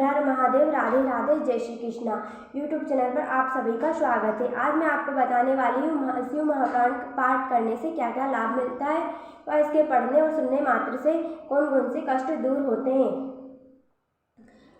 हर हर महादेव, राधे राधे, जय Shri Krishna. YouTube channel पर आप सभी का स्वागत है। आज मैं आपको बताने वाली हूँ शिव महापुराण पाठ करने से क्या क्या लाभ मिलता है और इसके पढ़ने और सुनने मात्र से कौन कौन से कष्ट दूर होते हैं।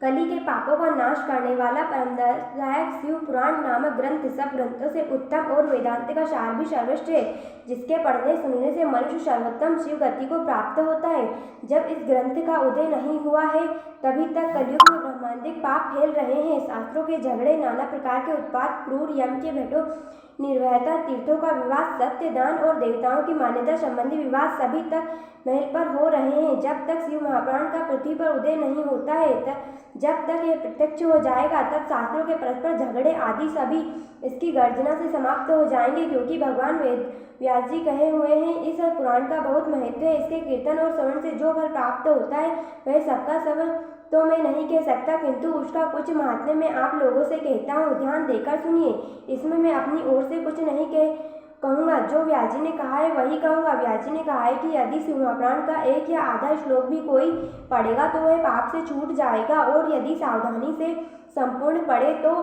कली के पापों का नाश करने वाला परमदायक शिव पुराण नामक ग्रंथ सब ग्रंथों से उत्तम और वेदांत का सार भी सर्वश्रेष्ठ है, जिसके पढ़ने सुनने से मनुष्य सर्वोत्तम शिव गति को प्राप्त होता है। जब इस ग्रंथ का उदय नहीं हुआ है तभी तक कलयुग में ब्रह्मांडिक पाप फैल रहे हैं। शास्त्रों के झगड़े, नाना प्रकार के उत्पात, क्रूर यम के भेटों, निर्भयता, तीर्थों का विवाद, सत्य, दान और देवताओं की मान्यता संबंधी विवाद सभी तक महल पर हो रहे हैं। जब तक शिव महापुराण का पृथ्वी पर उदय नहीं होता है, जब तक यह प्रत्यक्ष हो जाएगा, तब शास्त्रों के परस्पर झगड़े आदि सभी इसकी गर्जना से समाप्त हो जाएंगे, क्योंकि भगवान व्यास जी कहे हुए हैं, इस पुराण का बहुत महत्व है। इसके कीर्तन और श्रवण से जो फल प्राप्त होता है वह सबका सब तो मैं नहीं कह सकता, किंतु उसका कुछ महात्म्य मैं आप लोगों से कहता हूँ, ध्यान देकर सुनिए। इसमें मैं अपनी ओर से कुछ नहीं कहूँगा, जो व्यास जी ने कहा है वही कहूँगा। व्यास जी ने कहा है कि यदि शिव महापुराण का एक या आधा श्लोक भी कोई पढ़ेगा तो वह पाप से छूट जाएगा, और यदि सावधानी से संपूर्ण पढ़े तो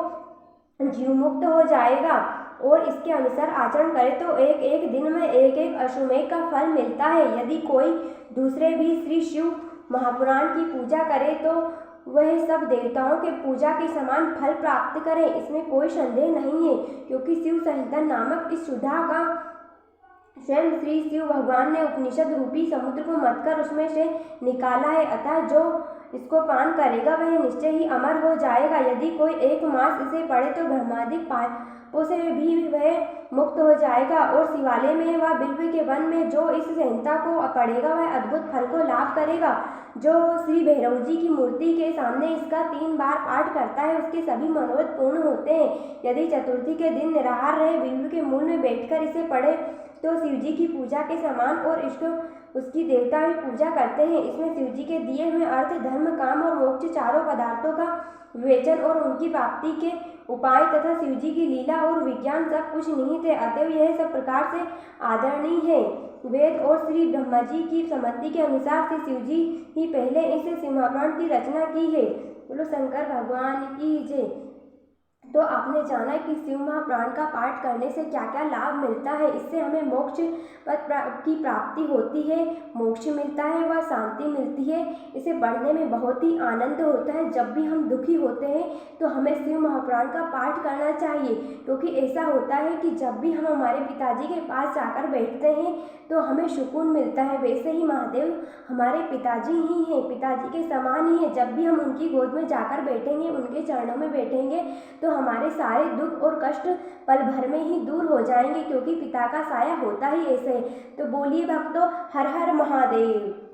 जीव मुक्त हो जाएगा, और इसके अनुसार आचरण करे तो एक एक दिन में एक एक अश्वमेध का फल मिलता है। यदि कोई दूसरे भी श्री शिव महापुराण की पूजा करे तो वह सब देवताओं के पूजा के समान फल प्राप्त करे, इसमें कोई संदेह नहीं है, क्योंकि शिव संहिता नामक इस सुधा का स्वयं श्री शिव भगवान ने उपनिषद रूपी समुद्र को मथकर उसमें से निकाला है। अतः जो इसको पान करेगा वह निश्चय ही अमर हो जाएगा। यदि कोई एक मास इसे पढ़े तो ब्रह्मादिक पापों से भी वह मुक्त हो जाएगा, और शिवालय में व बिल्व के वन में जो इस संहिता को पढ़ेगा वह अद्भुत फल को लाभ करेगा। जो श्री भैरव जी की मूर्ति के सामने इसका 3 बार पाठ करता है उसके सभी मनोरथ पूर्ण होते हैं। यदि चतुर्थी के दिन निराहार रहे बिल्व के मूल में बैठकर इसे पढ़े तो शिव जी की पूजा के समान, और इसको उसकी देवता भी पूजा करते हैं। इसमें शिव जी के दिए हुए अर्थ, धर्म, काम और मोक्ष चारों पदार्थों का विवेचन और उनकी प्राप्ति के उपाय तथा शिव जी की लीला और विज्ञान सब कुछ निहित है। अतएव यह सब प्रकार से आदरणीय है। वेद और श्री ब्रह्मा जी की सम्मति के अनुसार से शिव जी ही पहले इस शिव महापुराण की रचना की है। बोलो शंकर भगवान की जय। तो आपने जाना कि शिव महापुराण का पाठ करने से क्या क्या लाभ मिलता है। इससे हमें मोक्ष पद की प्राप्ति होती है, मोक्ष मिलता है व शांति मिलती है। इसे पढ़ने में बहुत ही आनंद होता है। जब भी हम दुखी होते हैं तो हमें शिव महापुराण का पाठ करना चाहिए, क्योंकि ऐसा होता है कि जब भी हम हमारे पिताजी के पास जाकर बैठते हैं तो हमें सुकून मिलता है। वैसे ही महादेव हमारे पिताजी ही हैं, पिताजी के समान ही है। जब भी हम उनकी गोद में जाकर बैठेंगे, उनके चरणों में बैठेंगे तो हमारे सारे दुख और कष्ट पल भर में ही दूर हो जाएंगे, क्योंकि पिता का साया होता ही ऐसे है। तो बोलिए भक्तों, हर हर महादेव।